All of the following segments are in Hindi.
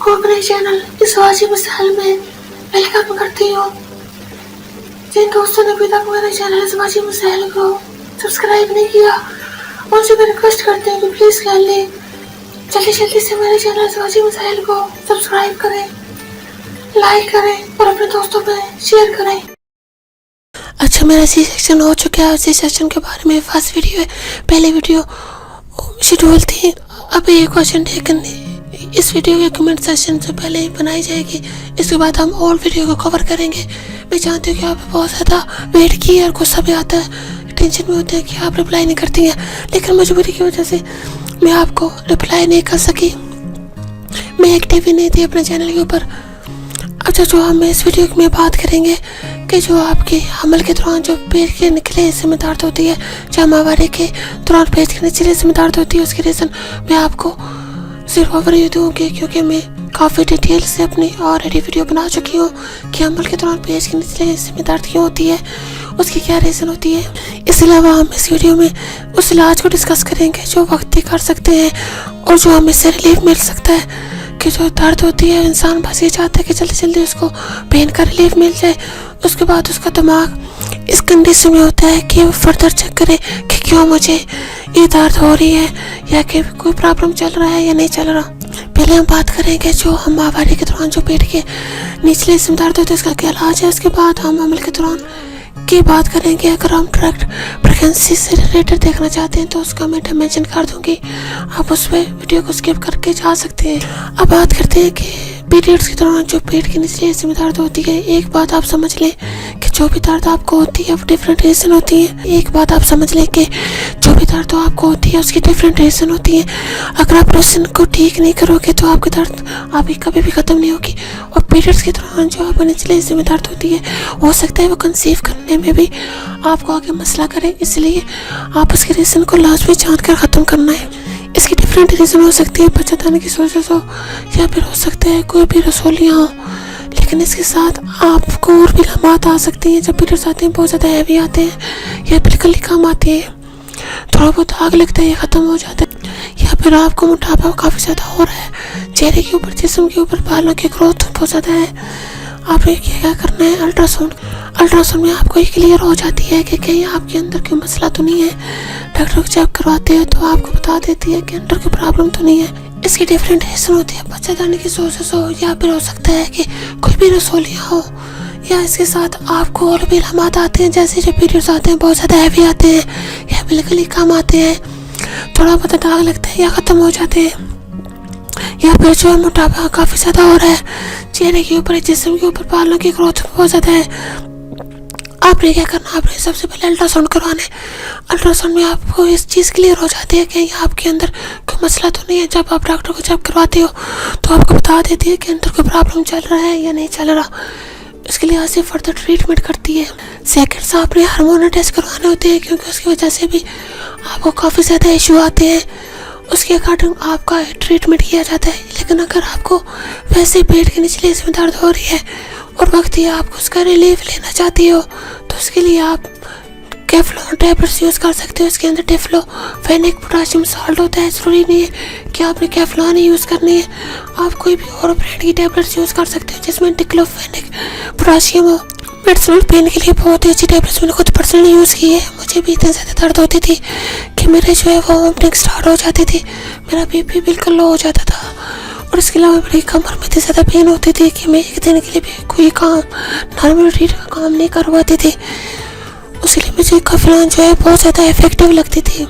आपको अपने चैनल इस वाजिब मिसाल में वेलकम करती हूँ। जिन दोस्तों ने अभी तक मेरे चैनल इस वाजिब मिसाल को सब्सक्राइब नहीं किया, उनसे मैं रिक्वेस्ट करती हूँ कि प्लीज़ काइंडली जल्दी से मेरे चैनल इस वाजिब मिसाल को सब्सक्राइब करें, लाइक करें और अपने दोस्तों में शेयर करें। अच्छा, मेरा सी सेक्शन हो चुका है। सी सेक्शन के बारे में फर्स्ट वीडियो है, पहले वीडियो शेड्यूल थी। अब ये क्वेश्चन टेकन इस वीडियो के कमेंट सेशन से पहले ही बनाई जाएगी। इसके बाद हम और वीडियो को कवर करेंगे। मैं जानती हूँ कि आप बहुत ज़्यादा वेट की और गुस्सा भी आता है, टेंशन में होते हैं कि आप रिप्लाई नहीं करती हैं, लेकिन मजबूरी की वजह से मैं आपको रिप्लाई नहीं कर सकी। मैं एक्टिव ही नहीं थी अपने चैनल के ऊपर। अच्छा, जो हम इस वीडियो में बात करेंगे कि जो आपके हमल के दौरान जो पेट के निकले हिस्से में दर्द होती है, जो माहवारी के दौरान पेट के निचले हिस्से में दर्द होती है, उसके रीज़न मैं आपको सिर्फ ओवरव्यू दूँगी, क्योंकि मैं काफ़ी डिटेल से अपनी ऑलरेडी वीडियो बना चुकी हूँ कि हमल के दौरान पेट के निचले हिस्से में दर्द क्यों होती है, उसकी क्या रीज़न होती है। इसके अलावा हम इस वीडियो में उस इलाज को डिस्कस करेंगे जो वक्त ही कर सकते हैं और जो हमें इससे रिलीफ मिल सकता है। कि जो दर्द होती है, इंसान बस ये चाहता है कि जल्दी उसको पेन का रिलीफ मिल जाए। उसके बाद उसका दिमाग इस कंडीशन में होता है कि वो फर्दर चेक करे कि क्यों मुझे ये दर्द हो रही है या कि कोई प्रॉब्लम चल रहा है या नहीं चल रहा। पहले हम बात करेंगे जो हम माहवारी के दौरान जो पेट के निचले हिस्से में दर्द होता है, इसका क्या इलाज है। उसके बाद हम अमल के दौरान की बात करेंगे। अगर हम डायरेक्ट प्रेगनेंसी से रिलेटेड देखना चाहते हैं तो उसका मैं डायमेंशन कर दूंगी, आप उस पर वीडियो को स्किप करके जा सकते हैं। अब बात करते हैं कि पीरियड्स के दौरान जो पेट के निचले हिस्से में दर्द होती है। एक बात आप समझ लें कि जो भी दर्द आपको होती है वो डिफरेंट रीज़न होती है। एक बात आप समझ लें कि जो भी दर्द आपको होती है उसकी डिफरेंट रीज़न होती है। अगर आप रीज़न को ठीक नहीं करोगे तो आपकी दर्द आपकी कभी भी ख़त्म नहीं होगी। और पीरियड्स के दौरान जो आपको निचले हिस्से में दर्द होती है, हो सकता है वो कंसीव करने में भी आपको आगे मसला करे, इसलिए आप उसके रीज़न को लाजमी जान कर ख़त्म करना है। इसकी डिफरेंट रीज़न हो सकती है बच्चेदानी की सोच हो, या फिर हो सकता है कोई भी रसोलियाँ हो, लेकिन इसके साथ आपको और भी लम्हात आ सकती हैं। जब पीरियड्स आते हैं बहुत ज़्यादा हैवी आते हैं या बिल्कुल कम आते हैं, थोड़ा बहुत आग लगता है, ये ख़त्म हो जाता है। या फिर आपको मोटापा काफ़ी ज़्यादा हो रहा है, चेहरे के ऊपर, जिस्म के ऊपर बालों की ग्रोथ बहुत ज़्यादा है। आपने क्या करना है, अल्ट्रासाउंड में आपको ये क्लियर हो जाती है कि कहीं आपके अंदर कोई मसला तो नहीं है। डॉक्टर को चेक करवाते हैं तो आपको बता देती है कि अंदर कोई प्रॉब्लम तो नहीं है। इसकी डिफरेंट रीज़न होती है, बच्चेदानी की सोर्सेस हो, या फिर हो सकता है कि कोई भी रसोलियाँ हो, या इसके साथ आपको और भी लम्हात आते हैं, जैसे जो पीरियड्स आते हैं बहुत ज़्यादा हैवी आते हैं या बिल्कुल ही कम आते हैं, थोड़ा बहुत दाग लगता है या ख़त्म हो जाते हैं, या फिर जो मोटापा काफ़ी ज़्यादा हो रहा है, चेहरे के ऊपर, जिस्म के ऊपर बालों की ग्रोथ बहुत ज़्यादा है। आपने क्या करना, आपने सबसे पहले अल्ट्रासाउंड करवाना है। अल्ट्रासाउंड में आपको इस चीज़ क्लियर हो जाती है कि आपके अंदर कोई मसला तो नहीं है। जब आप डॉक्टर को चेक करवाते हो तो आपको बता देती है कि अंदर कोई प्रॉब्लम चल रहा है या नहीं चल रहा। इसके लिए ऐसे फर्दर ट्रीटमेंट करती है। सेकेंड्स आपने हार्मोनल टेस्ट करवाने होते हैं, क्योंकि उसकी वजह से भी आपको काफ़ी ज़्यादा इशू आते हैं। उसके अकॉर्डिंग आपका ट्रीटमेंट किया जाता है। लेकिन अगर आपको वैसे पेट के निचले हिस्से में दर्द हो रही है और वक्त ही आप उसका रिलीफ लेना चाहती हो, तो उसके लिए आप कैफ्लॉन टैबलेट्स यूज़ कर सकते हो। इसके अंदर टेफ्लोफेनिक पोटाशियम सॉल्ट होता है। ज़रूरी नहीं है कि आपने कैफ्लॉन ही यूज़ करनी है, आप कोई भी और ब्रांड की टैबलेट्स यूज़ कर सकते हो जिसमें डिक्लोफेनिक पोटाशियम हो। मेडिसिनल पेन के लिए बहुत ही अच्छी टैबलेट्स मैंने खुद पर्सनली यूज़ की है। मुझे भी इतनी ज़्यादा दर्द होती थी कि मेरे जो है वो वोमिटिंग स्टार्ट हो जाती थी, मेरा बीपी बिल्कुल लो हो जाता था, और इसके अलावा मेरी कमर में इतनी ज़्यादा पेन होती थी कि मैं एक दिन के लिए भी कोई काम नॉर्मल रीड का काम नहीं कर पाती थी। उसके लिए मुझे कैफ्लॉन जो है बहुत ज़्यादा इफेक्टिव लगती थी।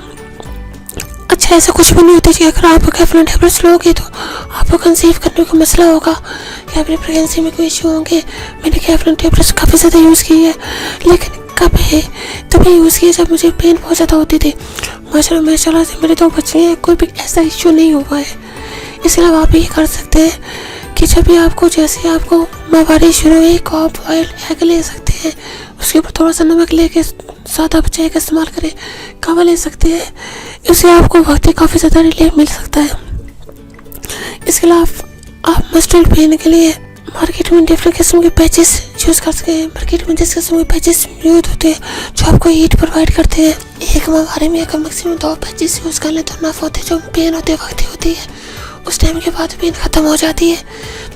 अच्छा, ऐसा कुछ भी नहीं होता कि अगर आप कैफ्लॉन टैबलेट्स लोगे तो आपको कंसीव करने का मसला होगा या अपनी प्रेगनेंसी में कोई इशू होंगे। मैंने कैफ्लॉन टैबलेट्स काफ़ी ज़्यादा यूज़ की है, लेकिन कब है तभी यूज़ की जब मुझे पेन बहुत ज़्यादा होती थी। माशाल्लाह से मेरे 2 बच्चे हैं, कोई भी ऐसा इशू नहीं हुआ है। इसके अलावा आप ये कर सकते हैं कि जब भी आपको, जैसे आपको माहवारी शुरू हुई, आप ऑयल एग ले सकते हैं, उसके ऊपर थोड़ा सा नमक लेके सादा बचाए का इस्तेमाल करें, कावा ले सकते हैं। इससे आपको वक्त काफ़ी ज़्यादा रिलीफ मिल सकता है। इसके अलावा आप मस्टर्ड पेन के लिए मार्केट में डिफरेंट किस्म के पैचेस यूज़ कर सकते हैं। मार्केट में जिस किस्म के पैचेस यूज होते हैं जो आपको हीट प्रोवाइड करते हैं, एक माहवारी में अगर मैक्सिमम 2 पैचेस यूज़ कर लें तो नफ होते, जो पेन होते वक्त होती है उस टाइम के बाद पेन ख़त्म हो जाती है।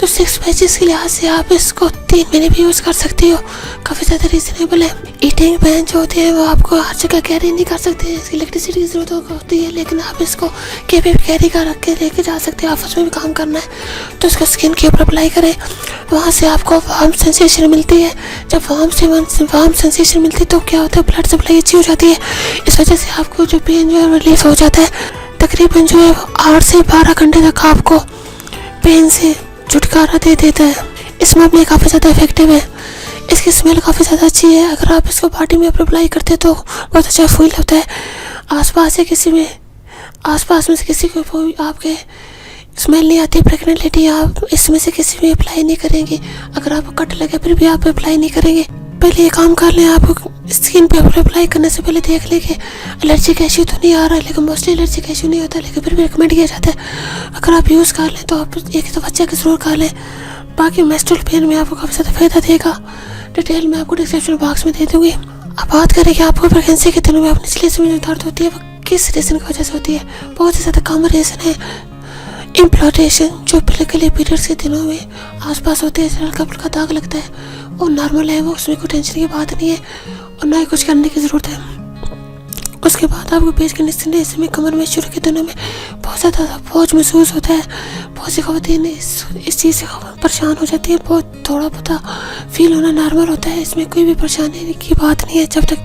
तो 6 पैचेस के लिहाज से आप इसको 3 महीने भी यूज़ कर सकती हो, काफ़ी ज़्यादा रीजनेबल है। ईटिंग पेन जो होते हैं वो आपको हर जगह कैरी नहीं कर सकते हैं, इसकी इलेक्ट्रिसिटी की ज़रूरत होती है, लेकिन आप इसको कहीं भी कैरी कर रख के लेके जा सकते हैं। ऑफिस में भी काम करना है तो इसको स्किन के ऊपर अप्लाई करें, वहाँ से आपको वार्म सेंसेशन मिलती है। जब वार्म सेंसेशन मिलती है तो क्या होता है, ब्लड सप्लाई अच्छी हो जाती है, इस वजह से आपको जो पेन जो है रिलीफ हो जाता है। तकरीबन जो है 8 से 12 घंटे तक आपको पेन से छुटकारा दे देता है। इसमें भी काफ़ी ज़्यादा इफेक्टिव है, इसकी स्मेल काफ़ी ज़्यादा अच्छी है। अगर आप इसको बॉडी में अप्लाई करते हैं तो बहुत अच्छा फील होता है। आसपास में से किसी को कोई आपके स्मेल नहीं आती, प्रेगनेंट लेडी आप इसमें से किसी भी अप्लाई नहीं करेंगे। अगर आपको कट लगे फिर भी आप अप्लाई नहीं करेंगे। पहले ये काम कर लें, आपको स्किन पे अप्लाई करने से पहले देख लें कि एलर्जी का इशू तो नहीं आ रहा है, लेकिन मोस्टली एलर्जी का इशू नहीं होता, लेकिन फिर भी रिकमेंड किया जाता है अगर आप यूज़ कर लें तो आप एक तो बच्चे के ज़रूर कर लें। बाकी मेंस्ट्रुअल पेन में आपको काफ़ी ज़्यादा फायदा देगा, डिटेल में आपको डिस्क्रिप्शन बॉक्स में दे दूँगी। अब बात करें कि आपको प्रेगनेंसी के दिनों में अपनी निचले में जो दर्द होती है वो किस रीज़न की वजह से होती है। बहुत ही ज़्यादा कॉमन रीज़न है इम्प्लांटेशन, जो के पीरियड्स के दिनों में आसपास होते हैं, हल्का फुल्का दाग लगता है, वो नॉर्मल है, वो उसमें कोई टेंशन की बात नहीं है और ना ही कुछ करने की ज़रूरत है। उसके बाद आपको पेट के निचले हिस्से में कमर में शुरू के दिनों में बहुत ज़्यादा बोझ महसूस होता है। बहुत सी ख़वातीन इस चीज़ से परेशान हो जाती है, बहुत थोड़ा बहुत फील होना नॉर्मल होता है, इसमें कोई भी परेशानी की बात नहीं है जब तक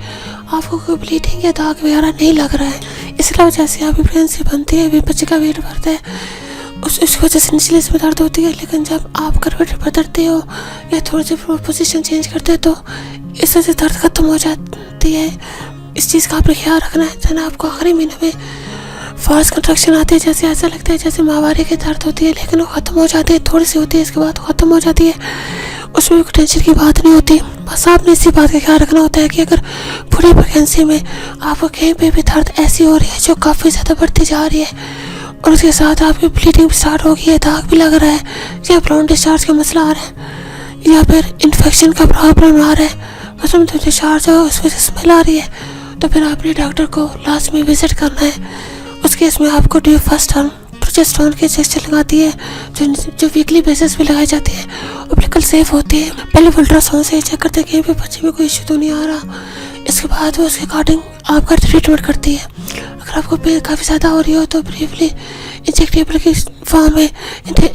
आपको कोई ब्लीडिंग या दाग वगैरह नहीं लग रहा है। इस वजह से आपकी प्रेगनेंसी बनती है, बच्चे का वेट बढ़ता है, उस वजह से निचले हिस्से में दर्द होती है। लेकिन जब आप करवट बदलते हो या थोड़ी सी पोजीशन चेंज करते हो तो इस वजह से दर्द खत्म हो जाती है। इस चीज़ का आपने ख्याल रखना है। जब आपको आखिरी महीने में फास्ट कंट्रैक्शन आती है, जैसे ऐसा लगता है जैसे माहवारी की दर्द होती है, लेकिन वो ख़त्म हो जाती है, थोड़ी सी होती है, इसके बाद ख़त्म हो जाती है, उसमें भी टेंशन की बात नहीं होती। बस आपने इसी बात का ख्याल रखना होता है कि अगर पूरी प्रेगनेंसी में आपको कहीं पे भी दर्द ऐसी हो रही है जो काफ़ी ज़्यादा बढ़ती जा रही है और उसके साथ आपकी ब्लीडिंग भी स्टार्ट हो गई है, दाग भी लग रहा है, या ब्राउन डिस्चार्ज का मसला आ रहा है, या फिर इन्फेक्शन का प्रॉब्लम आ रहा है, उसमें तो डिस्चार्ज हो उस वजह से स्मेल आ रही है, तो फिर आपने डॉक्टर को लास्ट में विजिट करना है। उस केस में आपको ड्यू फर्स्ट टर्म प्रोजेस्टेरोन के इंजेक्शन लगाती है, जो वीकली बेसिस पे लगाई जाती है और बिल्कुल सेफ होती है। पहले अल्ट्रासाउंड से चेक करते हैं कि भी बच्चे में कोई इशू तो नहीं आ रहा, इसके बाद वो उसके अकॉर्डिंग आपका ट्रीटमेंट करती है। अगर आपको पेन काफ़ी ज़्यादा हो रही हो तो ब्रीफली इंजेक्टेबल की फॉर्म में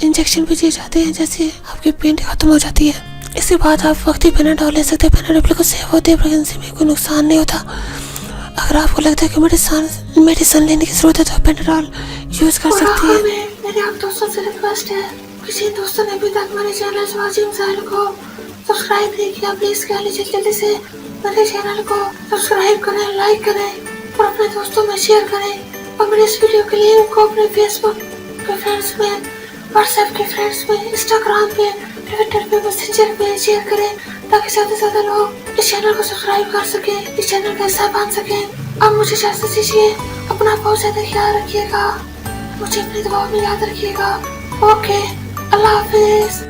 इंजेक्शन भी दिए जाते हैं, जैसे आपकी पेन ख़त्म हो जाती है। इसके बाद आप वक्ती पेनाडोल ले सकते हैं, पेनाडोल बिल्कुल सेफ होती है, प्रेगनेंसी में कोई नुकसान नहीं होता। अगर आपको लगता है कि मेडिसिन लेने की जरूरत है तो पेनाडोल यूज़ कर सकते हैं। मेरे आप दोस्तों से रिक्वेस्ट है, किसी दोस्तों ने अभी तक मेरे चैनल स्वाजी मिसाइल को सब्सक्राइब नहीं किया, प्लीज़ कह लीजिए जल्दी से मेरे चैनल को सब्सक्राइब करें, लाइक करें और अपने दोस्तों में शेयर करें। और मेरे इस वीडियो के लिंक को अपने फेसबुक के फ्रेंड्स में, व्हाट्सएप के फ्रेंड्स में, इंस्टाग्राम पे, ट्विटर पे, मैसेंजर पे शेयर करें ताकि ज़्यादा से ज़्यादा लोग इस चैनल को सब्सक्राइब कर सकें, इस चैनल का हिस्सा बन सकें। अब मुझे इजाज़त दीजिए, अपना बहुत ज़्यादा ख्याल रखिएगा, मुझे अपनी दुआ में याद रखिएगा। ओके, अल्लाह हाफिज़।